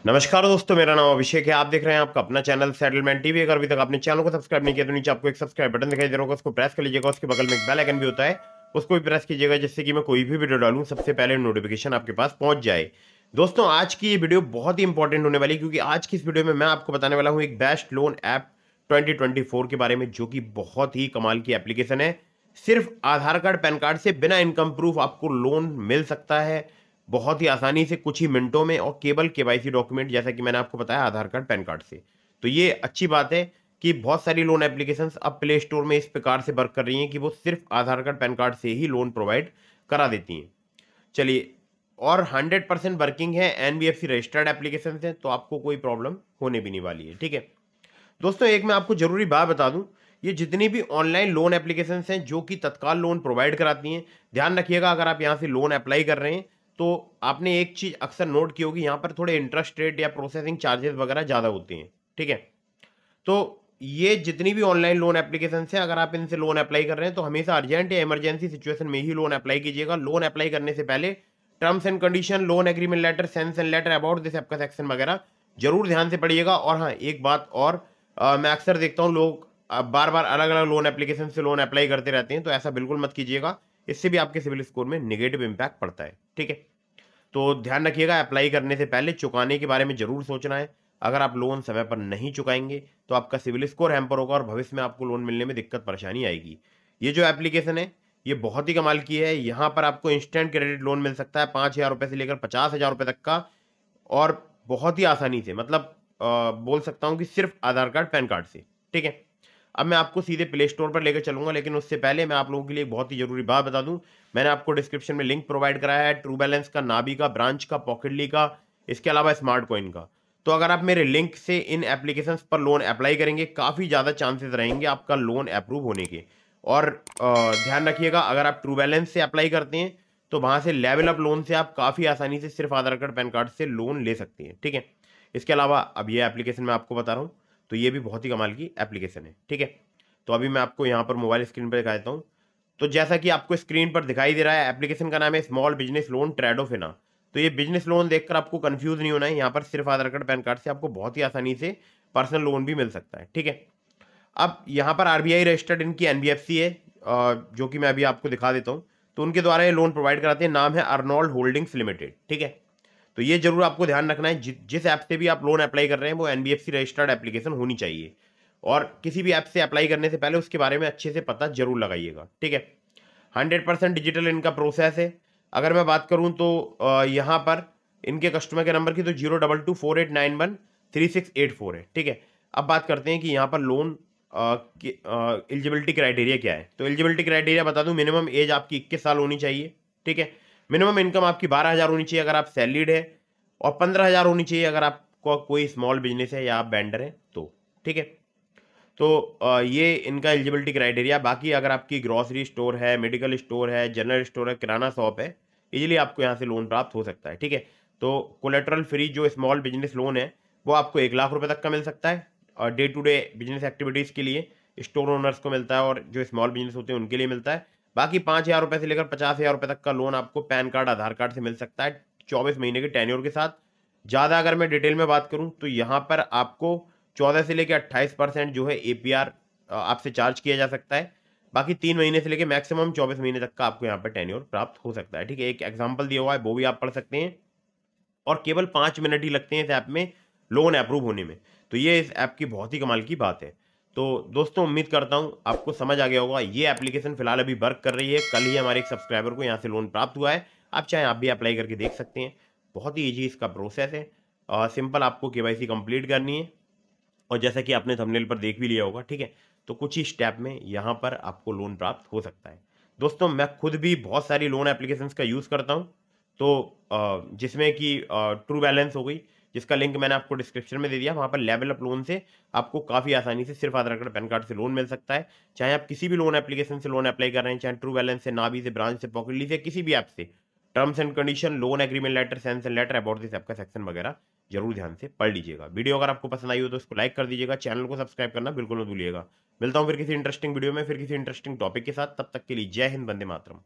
नमस्कार दोस्तों, मेरा नाम अभिषेक है। आप देख रहे हैं आपका अपना चैनल सेटलमेंट टीवी। अगर अभी तक आपने चैनल को सब्सक्राइब नहीं किया तो नीचे आपको एक सब्सक्राइब बटन दिखाई दे रहा होगा, उसको प्रेस कर लीजिएगा। उसके बगल में एक बेल आइकन भी होता है, उसको भी प्रेस कीजिएगा, जिससे कि मैं कोई भी वीडियो डालूं सबसे पहले नोटिफिकेशन आपके पास पहुंच जाए। दोस्तों, आज की ये वीडियो बहुत ही इंपॉर्टेंट होने वाली है, क्योंकि आज की इस वीडियो में मैं आपको बताने वाला हूँ एक बेस्ट लोन ऐप 2024 के बारे में, जो कि बहुत ही कमाल की एप्लीकेशन है। सिर्फ आधार कार्ड पैन कार्ड से बिना इनकम प्रूफ आपको लोन मिल सकता है बहुत ही आसानी से, कुछ ही मिनटों में, और केवल केवाईसी डॉक्यूमेंट, जैसा कि मैंने आपको बताया, आधार कार्ड पैन कार्ड से। तो ये अच्छी बात है कि बहुत सारी लोन एप्लीकेशंस अब प्ले स्टोर में इस प्रकार से वर्क कर रही हैं कि वो सिर्फ आधार कार्ड पैन कार्ड से ही लोन प्रोवाइड करा देती हैं। चलिए, और 100% वर्किंग है, एनबीएफसी रजिस्टर्ड एप्लीकेशन है, तो आपको कोई प्रॉब्लम होने भी नहीं वाली है। ठीक है दोस्तों, एक मैं आपको जरूरी बात बता दूं, ये जितनी भी ऑनलाइन लोन एप्लीकेशंस हैं जो कि तत्काल लोन प्रोवाइड कराती हैं, ध्यान रखिएगा, अगर आप यहाँ से लोन अप्लाई कर रहे हैं तो आपने एक चीज अक्सर नोट की होगी, यहाँ पर थोड़े इंटरेस्ट रेट या प्रोसेसिंग चार्जेस वगैरह ज़्यादा होते हैं। ठीक है, तो ये जितनी भी ऑनलाइन लोन एप्लीकेशन है, अगर आप इनसे लोन अप्लाई कर रहे हैं तो हमेशा अर्जेंट या इमरजेंसी सिचुएशन में ही लोन अप्लाई कीजिएगा। लोन अप्लाई करने से पहले terms and condition, loan agreement letter, sanction letter about this आपका सेक्शन वगैरह जरूर ध्यान से पढ़िएगा। और हाँ, एक बात और, मैं अक्सर देखता हूँ लोग बार बार अलग अलग लोन एप्लीकेशन से लोन अप्लाई करते रहते हैं, तो ऐसा बिल्कुल मत कीजिएगा। इससे भी आपके सिविल स्कोर में नेगेटिव इंपैक्ट पड़ता है। ठीक है, तो ध्यान रखिएगा, अप्लाई करने से पहले चुकाने के बारे में जरूर सोचना है। अगर आप लोन समय पर नहीं चुकाएंगे तो आपका सिविल स्कोर हैम्पर होगा और भविष्य में आपको लोन मिलने में दिक्कत परेशानी आएगी। ये जो एप्लीकेशन है, ये बहुत ही कमाल की है। यहाँ पर आपको इंस्टेंट क्रेडिट लोन मिल सकता है 5,000 रुपये से लेकर 50,000 रुपये तक का, और बहुत ही आसानी से, मतलब बोल सकता हूँ कि सिर्फ आधार कार्ड पैन कार्ड से। ठीक है, अब मैं आपको सीधे प्ले स्टोर पर लेकर चलूंगा, लेकिन उससे पहले मैं आप लोगों के लिए एक बहुत ही जरूरी बात बता दूं। मैंने आपको डिस्क्रिप्शन में लिंक प्रोवाइड कराया है ट्रू बैलेंस का, नाबी का, ब्रांच का, पॉकेटली का, इसके अलावा स्मार्ट कॉइन का। तो अगर आप मेरे लिंक से इन एप्लीकेशंस पर लोन अप्लाई करेंगे, काफ़ी ज़्यादा चांसेस रहेंगे आपका लोन अप्रूव होने के। और ध्यान रखिएगा, अगर आप ट्रू बैलेंस से अप्लाई करते हैं तो वहाँ से लेवल अप लोन से आप काफ़ी आसानी से सिर्फ आधार कार्ड पैन कार्ड से लोन ले सकते हैं। ठीक है, इसके अलावा अब ये एप्लीकेशन मैं आपको बता रहा हूँ, तो ये भी बहुत ही कमाल की एप्लीकेशन है। ठीक है, तो अभी मैं आपको यहाँ पर मोबाइल स्क्रीन पर दिखा देता हूँ। तो जैसा कि आपको स्क्रीन पर दिखाई दे रहा है, एप्लीकेशन का नाम है स्मॉल बिजनेस लोन ट्रेडोफिना। तो ये बिजनेस लोन देखकर आपको कंफ्यूज नहीं होना है, यहाँ पर सिर्फ आधार कार्ड पैन कार्ड से आपको बहुत ही आसानी से पर्सनल लोन भी मिल सकता है। ठीक है, अब यहाँ पर आरबीआई रजिस्टर्ड इनकी एनबीएफसी है, जो कि मैं अभी आपको दिखा देता हूँ। तो उनके द्वारा ये लोन प्रोवाइड कराते हैं, नाम है अर्नोल्ड होल्डिंग्स लिमिटेड। ठीक है, तो ये जरूर आपको ध्यान रखना है, जिस ऐप से भी आप लोन अप्लाई कर रहे हैं वो एनबीएफसी रजिस्टर्ड एप्लीकेशन होनी चाहिए। और किसी भी ऐप से अप्लाई करने से पहले उसके बारे में अच्छे से पता जरूर लगाइएगा। ठीक है, 100% डिजिटल इनका प्रोसेस है। अगर मैं बात करूं तो यहाँ पर इनके कस्टमर के नंबर की तो 02248913684 है। ठीक है, अब बात करते हैं कि यहाँ पर लोन की एलिजिबिलिटी क्राइटेरिया क्या है। तो एलिजिबिलिटी क्राइटेरिया बता दूं, मिनिमम एज आपकी 21 साल होनी चाहिए। ठीक है, मिनिमम इनकम आपकी 12,000 होनी चाहिए अगर आप सैलरीड है, और 15,000 होनी चाहिए अगर आपको कोई स्मॉल बिजनेस है या आप वेंडर है तो। ठीक है, तो ये इनका एलिजिबिलिटी क्राइटेरिया। बाकी अगर आपकी ग्रॉसरी स्टोर है, मेडिकल स्टोर है, जनरल स्टोर है, किराना शॉप है, इजीली आपको यहाँ से लोन प्राप्त हो सकता है। ठीक है, तो कोलेटरल फ्री जो स्मॉल बिजनेस लोन है वो आपको 1,00,000 रुपये तक का मिल सकता है, और day to day business activities के लिए स्टोर ओनर्स को मिलता है, और जो स्मॉल बिजनेस होते हैं उनके लिए मिलता है। बाकी 5,000 रुपये से लेकर 50,000 रुपये तक का लोन आपको पैन कार्ड, आधार कार्ड से मिल सकता है, 24 महीने के टेन्योर के साथ। ज़्यादा अगर मैं डिटेल में बात करूँ तो यहाँ पर आपको 14 से लेकर 28% जो है एपीआर आपसे चार्ज किया जा सकता है। बाकी 3 महीने से लेकर मैक्सिमम 24 महीने तक का आपको यहाँ पर टेन्योर प्राप्त हो सकता है। ठीक है, एक एग्जाम्पल दिया हुआ है, वो भी आप पढ़ सकते हैं। और केवल 5 मिनट ही लगते हैं इस ऐप में लोन अप्रूव होने में। तो ये इस ऐप की बहुत ही कमाल की बात है। तो दोस्तों, उम्मीद करता हूँ आपको समझ आ गया होगा। ये एप्लीकेशन फिलहाल अभी वर्क कर रही है, कल ही हमारे एक सब्सक्राइबर को यहाँ से लोन प्राप्त हुआ है। आप चाहें आप भी अप्लाई करके देख सकते हैं, बहुत ही ईजी इसका प्रोसेस है। सिंपल, आपको केवाईसी कंप्लीट करनी है, और जैसा कि आपने थंबनेल पर देख भी लिया होगा। ठीक है, तो कुछ ही स्टेप में यहाँ पर आपको लोन प्राप्त हो सकता है। दोस्तों, मैं खुद भी बहुत सारी लोन एप्लीकेशंस का यूज़ करता हूँ, तो जिसमें कि ट्रू बैलेंस हो गई, जिसका लिंक मैंने आपको डिस्क्रिप्शन में दे दिया। वहाँ पर लेवल अप लोन से आपको काफ़ी आसानी से सिर्फ आधार कार्ड पैन कार्ड से लोन मिल सकता है। चाहे आप किसी भी लोन एप्लीकेशन से लोन अप्लाई कर रहे हैं, चाहे ट्रू बैलेंस से, नाबी से, ब्रांच से, पॉकेटली से, किसी भी ऐप से, terms and condition, loan agreement letter, sanction letter about this app का सेक्शन वगैरह जरूर ध्यान से पढ़ लीजिएगा। वीडियो अगर आपको पसंद आई हो तो उसको लाइक कर दीजिएगा, चैनल को सब्सक्राइब करना बिल्कुल मत भूलिएगा। मिलता हूँ फिर किसी इंटरेस्टिंग वीडियो में, फिर किसी इंटरेस्टिंग टॉपिक के साथ। तब तक के लिए जय हिंद, वंदे मातरम।